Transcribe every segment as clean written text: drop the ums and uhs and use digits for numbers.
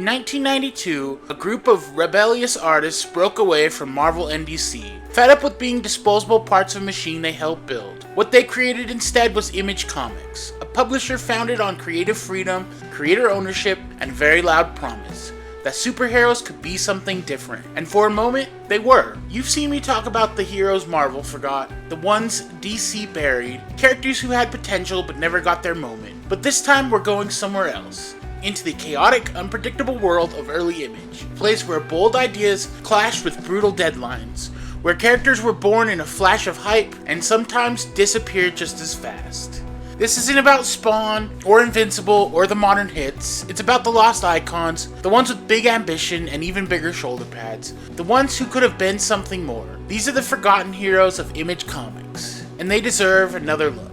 1992, a group of rebellious artists broke away from Marvel and DC, fed up with being disposable parts of a machine they helped build. What they created instead was Image Comics, a publisher founded on creative freedom, creator ownership, and very loud promise that superheroes could be something different. And for a moment, they were. You've seen me talk about the heroes Marvel forgot, the ones DC buried, characters who had potential but never got their moment. But this time we're going somewhere else. Into the chaotic, unpredictable world of early Image, a place where bold ideas clashed with brutal deadlines, where characters were born in a flash of hype and sometimes disappeared just as fast. This isn't about Spawn, or Invincible, or the modern hits. It's about the lost icons, the ones with big ambition and even bigger shoulder pads, the ones who could have been something more. These are the forgotten heroes of Image Comics, and they deserve another look.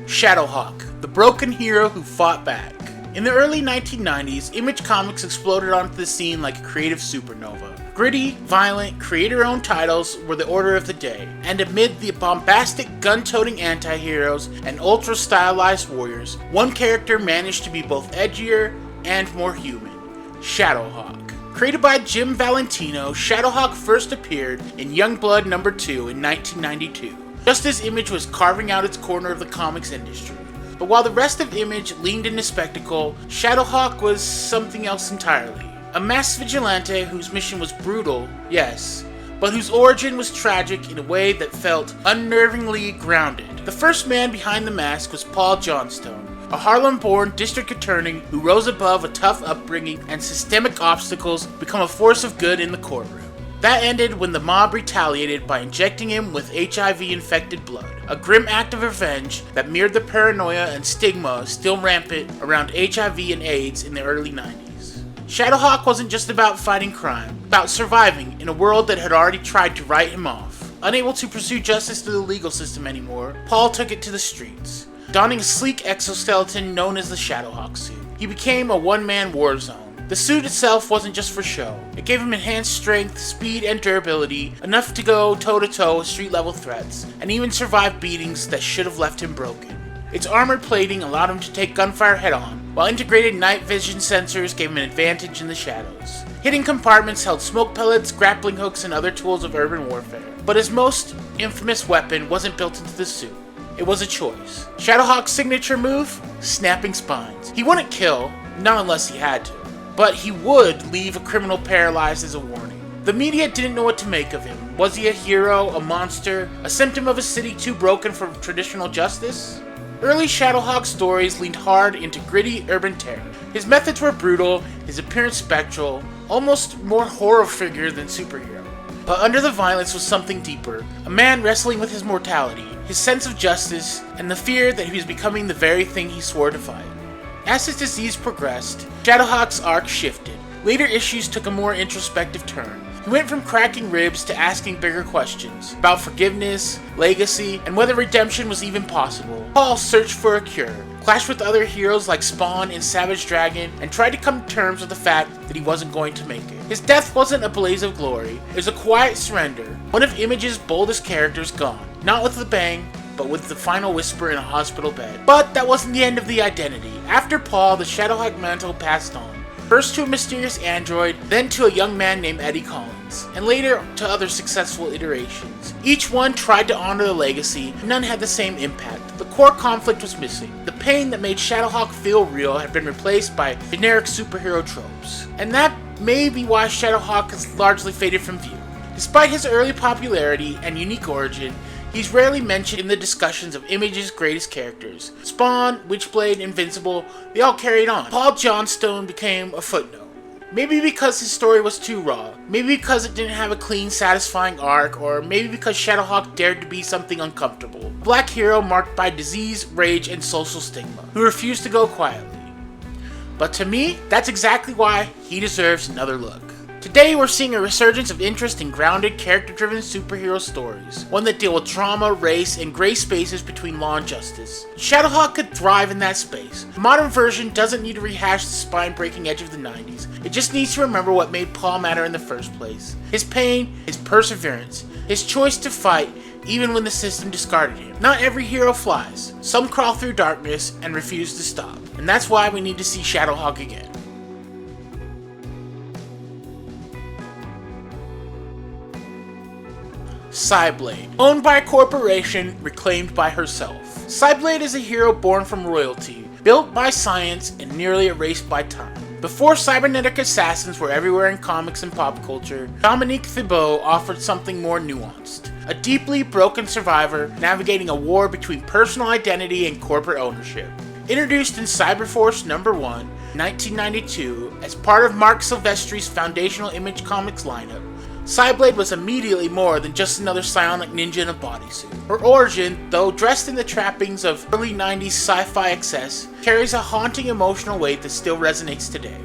Shadowhawk, the broken hero who fought back. In the early 1990s, Image Comics exploded onto the scene like a creative supernova. Gritty, violent, creator-owned titles were the order of the day, and amid the bombastic, gun-toting anti-heroes and ultra-stylized warriors, one character managed to be both edgier and more human: Shadowhawk. Created by Jim Valentino, Shadowhawk first appeared in Youngblood No. 2 in 1992, just as Image was carving out its corner of the comics industry. But while the rest of Image leaned into spectacle, Shadowhawk was something else entirely. A masked vigilante whose mission was brutal, yes, but whose origin was tragic in a way that felt unnervingly grounded. The first man behind the mask was Paul Johnstone, a Harlem-born district attorney who rose above a tough upbringing and systemic obstacles to become a force of good in the courtroom. That ended when the mob retaliated by injecting him with HIV-infected blood, a grim act of revenge that mirrored the paranoia and stigma still rampant around HIV and AIDS in the early 90s. Shadowhawk wasn't just about fighting crime, about surviving in a world that had already tried to write him off. Unable to pursue justice through the legal system anymore, Paul took it to the streets. Donning a sleek exoskeleton known as the Shadowhawk suit, he became a one-man war zone. The suit itself wasn't just for show. It gave him enhanced strength, speed, and durability, enough to go toe-to-toe with street-level threats, and even survive beatings that should have left him broken. Its armored plating allowed him to take gunfire head-on, while integrated night vision sensors gave him an advantage in the shadows. Hidden compartments held smoke pellets, grappling hooks, and other tools of urban warfare. But his most infamous weapon wasn't built into the suit. It was a choice. Shadowhawk's signature move? Snapping spines. He wouldn't kill, not unless he had to, but he would leave a criminal paralyzed as a warning. The media didn't know what to make of him. Was he a hero, a monster, a symptom of a city too broken for traditional justice? Early Shadowhawk stories leaned hard into gritty urban terror. His methods were brutal, his appearance spectral, almost more horror figure than superhero. But under the violence was something deeper, a man wrestling with his mortality, his sense of justice, and the fear that he was becoming the very thing he swore to fight. As his disease progressed, Shadowhawk's arc shifted. Later issues took a more introspective turn. He went from cracking ribs to asking bigger questions about forgiveness, legacy, and whether redemption was even possible. Paul searched for a cure, clashed with other heroes like Spawn and Savage Dragon, and tried to come to terms with the fact that he wasn't going to make it. His death wasn't a blaze of glory, it was a quiet surrender, one of Image's boldest characters gone, not with a bang, but with the final whisper in a hospital bed. But that wasn't the end of the identity. After Paul, the Shadowhawk mantle passed on. First to a mysterious android, then to a young man named Eddie Collins, and later to other successful iterations. Each one tried to honor the legacy, none had the same impact. The core conflict was missing. The pain that made Shadowhawk feel real had been replaced by generic superhero tropes. And that may be why Shadowhawk has largely faded from view. Despite his early popularity and unique origin, he's rarely mentioned in the discussions of Image's greatest characters. Spawn, Witchblade, Invincible, they all carried on. Paul Johnstone became a footnote. Maybe because his story was too raw, maybe because it didn't have a clean, satisfying arc, or maybe because Shadowhawk dared to be something uncomfortable. A black hero marked by disease, rage, and social stigma, who refused to go quietly. But to me, that's exactly why he deserves another look. Today we're seeing a resurgence of interest in grounded, character-driven superhero stories, one that deal with trauma, race, and gray spaces between law and justice. Shadowhawk could thrive in that space. The modern version doesn't need to rehash the spine-breaking edge of the 90s, it just needs to remember what made Paul matter in the first place. His pain, his perseverance, his choice to fight, even when the system discarded him. Not every hero flies. Some crawl through darkness and refuse to stop, and that's why we need to see Shadowhawk again. Cyblade. Owned by a corporation, reclaimed by herself. Cyblade is a hero born from royalty, built by science, and nearly erased by time. Before cybernetic assassins were everywhere in comics and pop culture, Dominique Thibault offered something more nuanced. A deeply broken survivor navigating a war between personal identity and corporate ownership. Introduced in Cyberforce No. 1, 1992, as part of Mark Silvestri's foundational Image Comics lineup, Cyblade was immediately more than just another psionic ninja in a bodysuit. Her origin, though dressed in the trappings of early 90s sci-fi excess, carries a haunting emotional weight that still resonates today.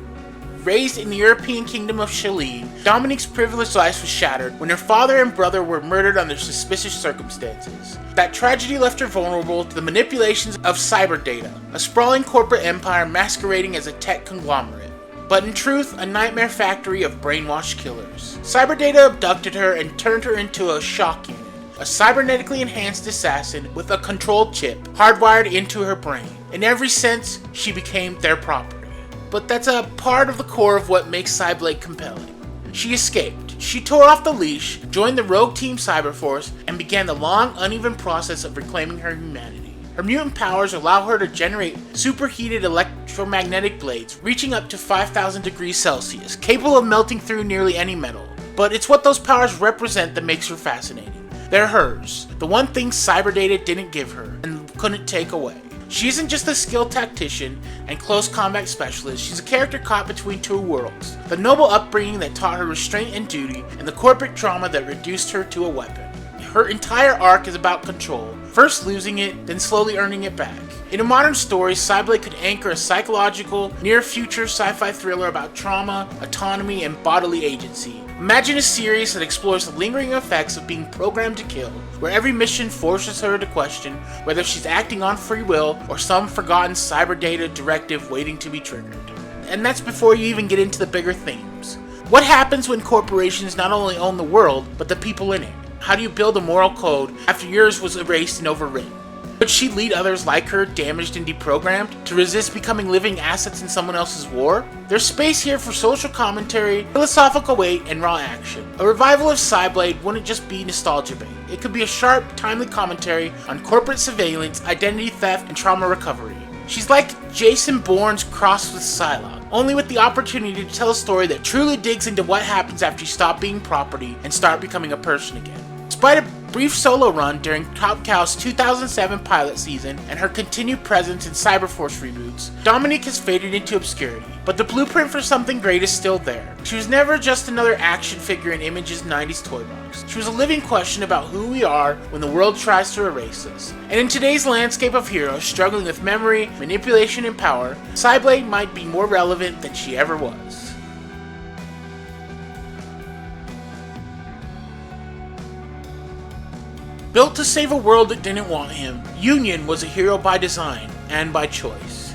Raised in the European kingdom of Shaleen, Dominique's privileged life was shattered when her father and brother were murdered under suspicious circumstances. That tragedy left her vulnerable to the manipulations of cyberdata, a sprawling corporate empire masquerading as a tech conglomerate. But in truth, a nightmare factory of brainwashed killers. Cyberdata abducted her and turned her into a shock unit, a cybernetically enhanced assassin with a controlled chip hardwired into her brain. In every sense, she became their property. But that's a part of the core of what makes Cyblade compelling. She escaped. She tore off the leash, joined the rogue team Cyberforce, and began the long, uneven process of reclaiming her humanity. Her mutant powers allow her to generate superheated electromagnetic blades reaching up to 5,000 degrees Celsius, capable of melting through nearly any metal. But it's what those powers represent that makes her fascinating. They're hers, the one thing Cyberdata didn't give her and couldn't take away. She isn't just a skilled tactician and close combat specialist, she's a character caught between two worlds. The noble upbringing that taught her restraint and duty, and the corporate trauma that reduced her to a weapon. Her entire arc is about control, first losing it, then slowly earning it back. In a modern story, Cyblade could anchor a psychological, near-future sci-fi thriller about trauma, autonomy, and bodily agency. Imagine a series that explores the lingering effects of being programmed to kill, where every mission forces her to question whether she's acting on free will or some forgotten cyberdata directive waiting to be triggered. And that's before you even get into the bigger themes. What happens when corporations not only own the world, but the people in it? How do you build a moral code after yours was erased and overwritten? Could she lead others like her, damaged and deprogrammed, to resist becoming living assets in someone else's war? There's space here for social commentary, philosophical weight, and raw action. A revival of Cyblade wouldn't just be nostalgia bait. It could be a sharp, timely commentary on corporate surveillance, identity theft, and trauma recovery. She's like Jason Bourne's crossed with Psylocke, only with the opportunity to tell a story that truly digs into what happens after you stop being property and start becoming a person again. Despite a brief solo run during Top Cow's 2007 pilot season and her continued presence in Cyberforce reboots, Dominique has faded into obscurity, but the blueprint for something great is still there. She was never just another action figure in Image's 90s toy box. She was a living question about who we are when the world tries to erase us. And in today's landscape of heroes struggling with memory, manipulation, and power, Cyblade might be more relevant than she ever was. Built to save a world that didn't want him, Union was a hero by design and by choice.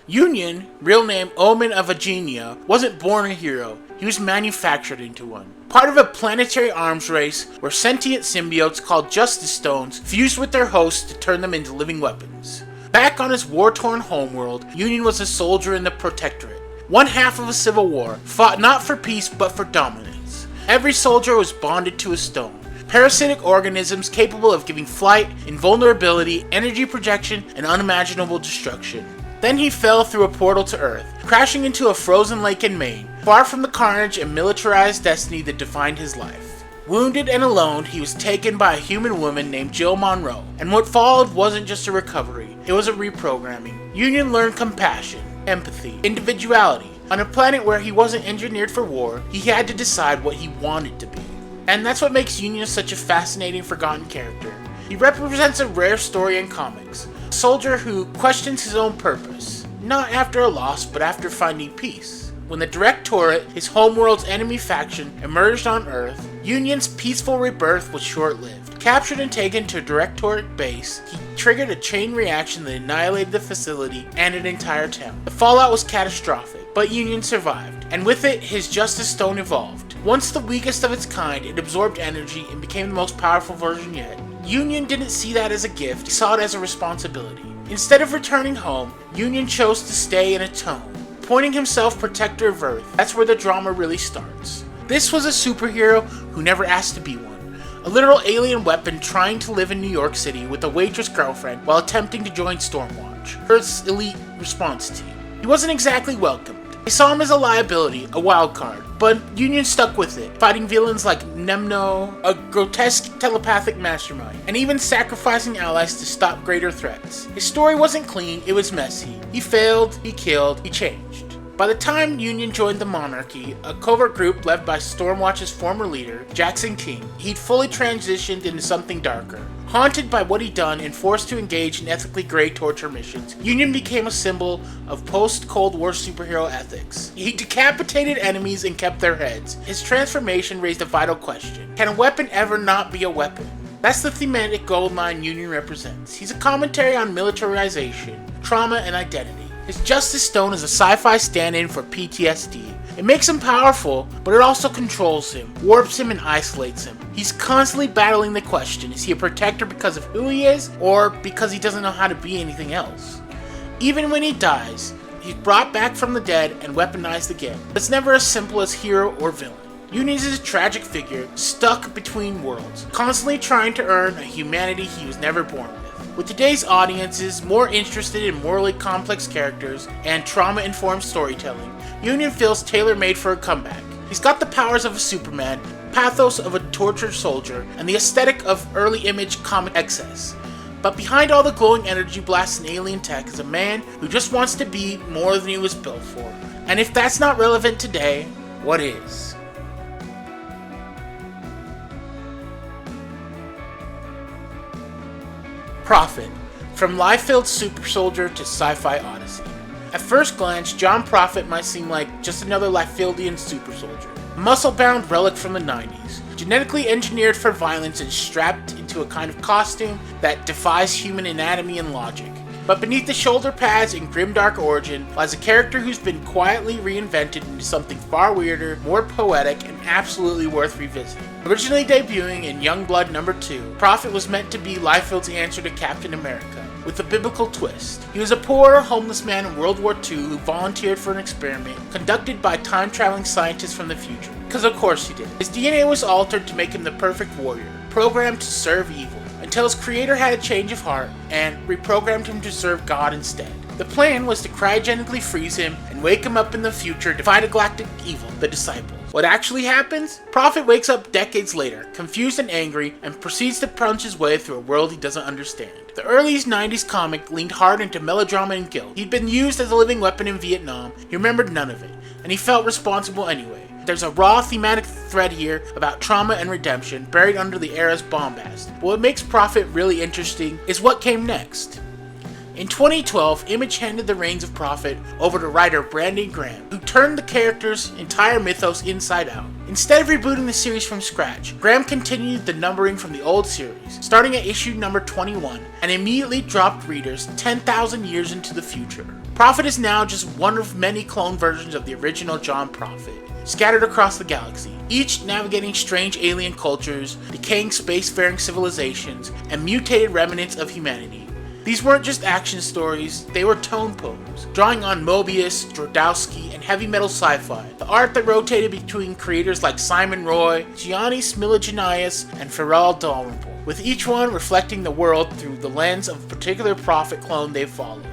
Union, real name Omen of Agenia, wasn't born a hero, he was manufactured into one. Part of a planetary arms race where sentient symbiotes called Justice Stones fused with their hosts to turn them into living weapons. Back on his war-torn homeworld, Union was a soldier in the Protectorate, one half of a civil war, fought not for peace but for dominance. Every soldier was bonded to a stone. Parasitic organisms capable of giving flight, invulnerability, energy projection, and unimaginable destruction. Then he fell through a portal to Earth, crashing into a frozen lake in Maine, far from the carnage and militarized destiny that defined his life. Wounded and alone, he was taken by a human woman named Jill Monroe, and what followed wasn't just a recovery, it was a reprogramming. Union learned compassion, empathy, individuality. On a planet where he wasn't engineered for war, he had to decide what he wanted to be. And that's what makes Union such a fascinating, forgotten character. He represents a rare story in comics. A soldier who questions his own purpose, not after a loss, but after finding peace. When the Directorate, his homeworld's enemy faction, emerged on Earth, Union's peaceful rebirth was short-lived. Captured and taken to a Directorate base, he triggered a chain reaction that annihilated the facility and an entire town. The fallout was catastrophic, but Union survived, and with it, his Justice Stone evolved. Once the weakest of its kind, it absorbed energy and became the most powerful version yet. Union didn't see that as a gift, he saw it as a responsibility. Instead of returning home, Union chose to stay in its home, appointing himself Protector of Earth. That's where the drama really starts. This was a superhero who never asked to be one. A literal alien weapon trying to live in New York City with a waitress girlfriend while attempting to join Stormwatch, Earth's elite response team. He wasn't exactly welcomed. They saw him as a liability, a wild card, but Union stuck with it, fighting villains like Nemno, a grotesque telepathic mastermind, and even sacrificing allies to stop greater threats. His story wasn't clean, it was messy. He failed, he killed, he changed. By the time Union joined the Monarchy, a covert group led by Stormwatch's former leader, Jackson King, he'd fully transitioned into something darker. Haunted by what he'd done and forced to engage in ethically gray torture missions, Union became a symbol of post-Cold War superhero ethics. He decapitated enemies and kept their heads. His transformation raised a vital question. Can a weapon ever not be a weapon? That's the thematic goldmine Union represents. He's a commentary on militarization, trauma, and identity. His Justice Stone is a sci-fi stand-in for PTSD. It makes him powerful, but it also controls him, warps him, and isolates him. He's constantly battling the question, is he a protector because of who he is, or because he doesn't know how to be anything else? Even when he dies, he's brought back from the dead and weaponized again. It's never as simple as hero or villain. Union is a tragic figure, stuck between worlds, constantly trying to earn a humanity he was never born with. With today's audiences more interested in morally complex characters and trauma-informed storytelling, Union feels tailor-made for a comeback. He's got the powers of a Superman, pathos of a tortured soldier, and the aesthetic of early Image comic excess. But behind all the glowing energy blasts and alien tech is a man who just wants to be more than he was built for. And if that's not relevant today, what is? Prophet, from life-filled super soldier to sci-fi odyssey. At first glance, John Prophet might seem like just another Liefeld-ian super soldier. A muscle-bound relic from the 90s, genetically engineered for violence and strapped into a kind of costume that defies human anatomy and logic. But beneath the shoulder pads and grimdark origin lies a character who's been quietly reinvented into something far weirder, more poetic, and absolutely worth revisiting. Originally debuting in Youngblood #2, Prophet was meant to be Liefeld's answer to Captain America, with a biblical twist. He was a poor, homeless man in World War II who volunteered for an experiment conducted by time-traveling scientists from the future. Because of course he did. His DNA was altered to make him the perfect warrior, programmed to serve evil, until his creator had a change of heart and reprogrammed him to serve God instead. The plan was to cryogenically freeze him and wake him up in the future to fight a galactic evil, the Disciples. What actually happens? Prophet wakes up decades later, confused and angry, and proceeds to punch his way through a world he doesn't understand. The early 90s comic leaned hard into melodrama and guilt. He'd been used as a living weapon in Vietnam, he remembered none of it, and he felt responsible anyway. There's a raw thematic thread here about trauma and redemption buried under the era's bombast. But what makes Prophet really interesting is what came next. In 2012, Image handed the reins of Prophet over to writer Brandon Graham, who turned the character's entire mythos inside out. Instead of rebooting the series from scratch, Graham continued the numbering from the old series, starting at issue number 21, and immediately dropped readers 10,000 years into the future. Prophet is now just one of many clone versions of the original John Prophet, scattered across the galaxy, each navigating strange alien cultures, decaying spacefaring civilizations, and mutated remnants of humanity. These weren't just action stories, they were tone poems, drawing on Mobius, Jodorowsky, and heavy metal sci-fi. The art that rotated between creators like Simon Roy, Gianni Smiloginius, and Farrell Dalrymple, with each one reflecting the world through the lens of a particular Prophet clone they followed.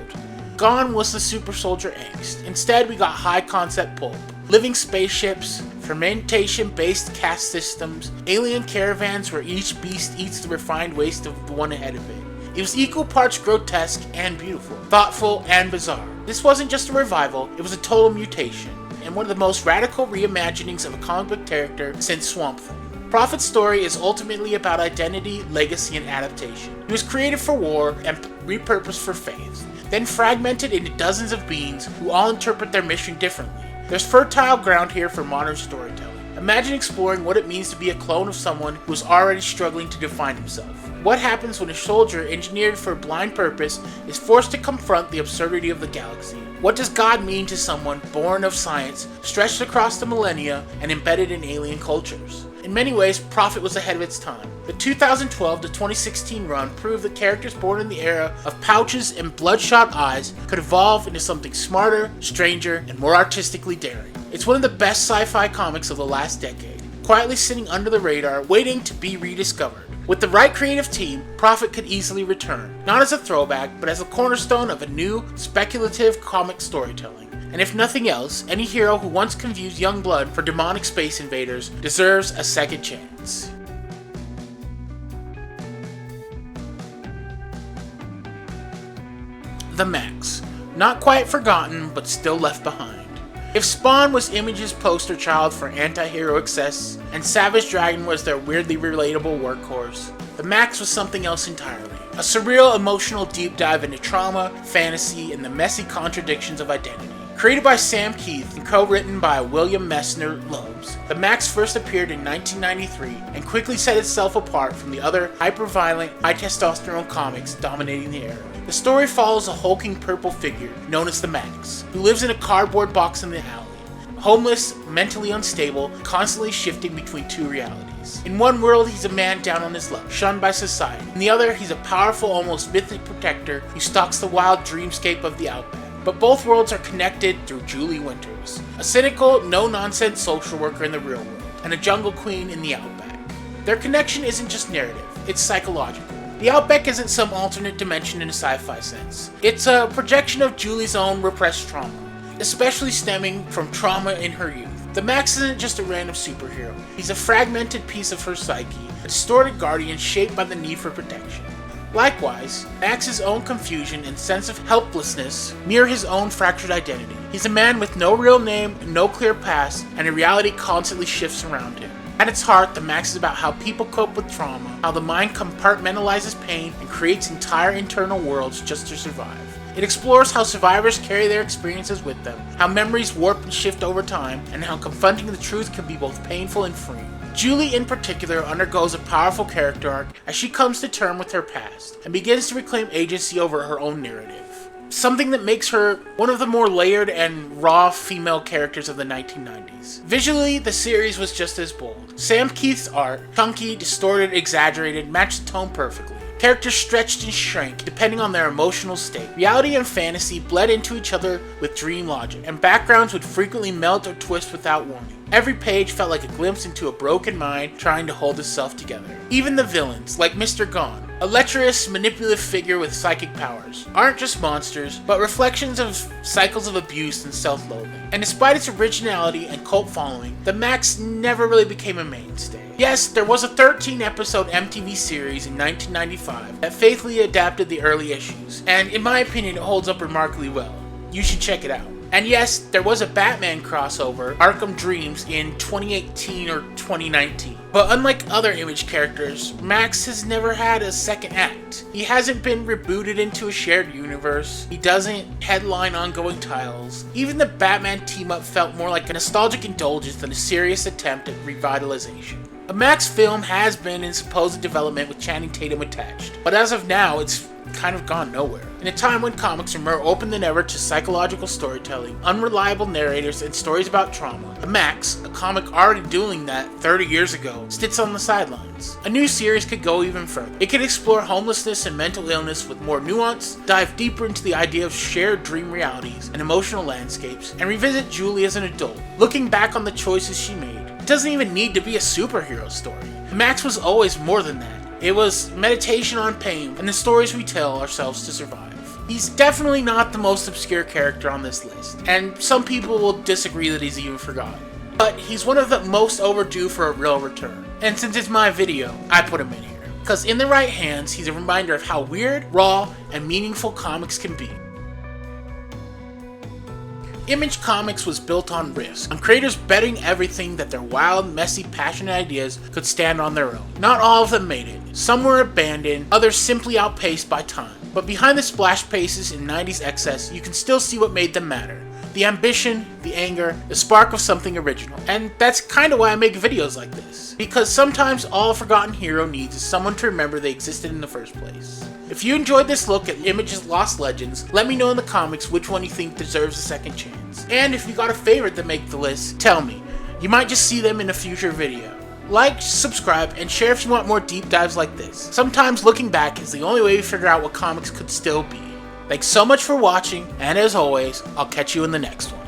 Gone was the super soldier angst. Instead, we got high-concept pulp. Living spaceships, fermentation-based caste systems, alien caravans where each beast eats the refined waste of the one ahead of it. It was equal parts grotesque and beautiful, thoughtful and bizarre. This wasn't just a revival, it was a total mutation, and one of the most radical reimaginings of a comic book character since Swamp Thing. Prophet's story is ultimately about identity, legacy, and adaptation. He was created for war and repurposed for faith, then fragmented into dozens of beings who all interpret their mission differently. There's fertile ground here for modern storytelling. Imagine exploring what it means to be a clone of someone who is already struggling to define himself. What happens when a soldier engineered for a blind purpose is forced to confront the absurdity of the galaxy? What does God mean to someone born of science, stretched across the millennia, and embedded in alien cultures? In many ways, Prophet was ahead of its time. The 2012 to 2016 run proved that characters born in the era of pouches and bloodshot eyes could evolve into something smarter, stranger, and more artistically daring. It's one of the best sci-fi comics of the last decade, quietly sitting under the radar, waiting to be rediscovered. With the right creative team, Prophet could easily return, not as a throwback, but as a cornerstone of a new, speculative comic storytelling. And if nothing else, any hero who once confused young blood for demonic space invaders deserves a second chance. The Max. Not quite forgotten, but still left behind. If Spawn was Image's poster child for anti-hero excess, and Savage Dragon was their weirdly relatable workhorse, the Max was something else entirely. A surreal, emotional deep dive into trauma, fantasy, and the messy contradictions of identity. Created by Sam Keith and co-written by William Messner Loebs, The Max first appeared in 1993 and quickly set itself apart from the other hyper-violent, high-testosterone comics dominating the era. The story follows a hulking purple figure known as The Max, who lives in a cardboard box in the alley. Homeless, mentally unstable, constantly shifting between two realities. In one world, he's a man down on his luck, shunned by society. In the other, he's a powerful, almost mythic protector who stalks the wild dreamscape of the outback. But both worlds are connected through Julie Winters, a cynical, no-nonsense social worker in the real world, and a jungle queen in the outback. Their connection isn't just narrative, it's psychological. The outback isn't some alternate dimension in a sci-fi sense. It's a projection of Julie's own repressed trauma, especially stemming from trauma in her youth. The Max isn't just a random superhero, he's a fragmented piece of her psyche, a distorted guardian shaped by the need for protection. Likewise, Max's own confusion and sense of helplessness mirror his own fractured identity. He's a man with no real name, no clear past, and a reality constantly shifts around him. At its heart, The Max is about how people cope with trauma, how the mind compartmentalizes pain and creates entire internal worlds just to survive. It explores how survivors carry their experiences with them, how memories warp and shift over time, and how confronting the truth can be both painful and freeing. Julie in particular undergoes a powerful character arc as she comes to terms with her past and begins to reclaim agency over her own narrative. Something that makes her one of the more layered and raw female characters of the 1990s. Visually, the series was just as bold. Sam Keith's art, chunky, distorted, exaggerated, matched the tone perfectly. Characters stretched and shrank depending on their emotional state. Reality and fantasy bled into each other with dream logic, and backgrounds would frequently melt or twist without warning. Every page felt like a glimpse into a broken mind trying to hold itself together. Even the villains, like Mr. Gone, a lecherous, manipulative figure with psychic powers, aren't just monsters, but reflections of cycles of abuse and self-loathing. And despite its originality and cult following, The Max never really became a mainstay. Yes, there was a 13-episode MTV series in 1995 that faithfully adapted the early issues, and in my opinion it holds up remarkably well. You should check it out. And yes, there was a Batman crossover, Arkham Dreams, in 2018 or 2019. But unlike other Image characters, Max has never had a second act. He hasn't been rebooted into a shared universe. He doesn't headline ongoing titles. Even the Batman team-up felt more like a nostalgic indulgence than a serious attempt at revitalization. A Max film has been in supposed development with Channing Tatum attached, but as of now, it's kind of gone nowhere. In a time when comics are more open than ever to psychological storytelling, unreliable narrators, and stories about trauma, The Max, a comic already doing that 30 years ago, sits on the sidelines. A new series could go even further. It could explore homelessness and mental illness with more nuance, dive deeper into the idea of shared dream realities and emotional landscapes, and revisit Julie as an adult, looking back on the choices she made. It doesn't even need to be a superhero story. Max was always more than that. It was meditation on pain and the stories we tell ourselves to survive. He's definitely not the most obscure character on this list, and some people will disagree that he's even forgotten. But he's one of the most overdue for a real return. And since it's my video, I put him in here. Because in the right hands, he's a reminder of how weird, raw, and meaningful comics can be. Image Comics was built on risk, on creators betting everything that their wild, messy, passionate ideas could stand on their own. Not all of them made it. Some were abandoned, others simply outpaced by time. But behind the splash pages in 90s excess, you can still see what made them matter. the ambition, the anger, the spark of something original. And that's kind of why I make videos like this. Because sometimes all a forgotten hero needs is someone to remember they existed in the first place. If you enjoyed this look at Image's Lost Legends, let me know in the comments which one you think deserves a second chance. And if you got a favorite that make the list, tell me. You might just see them in a future video. Like, subscribe, and share if you want more deep dives like this. Sometimes looking back is the only way we figure out what comics could still be. Thanks so much for watching, and as always, I'll catch you in the next one.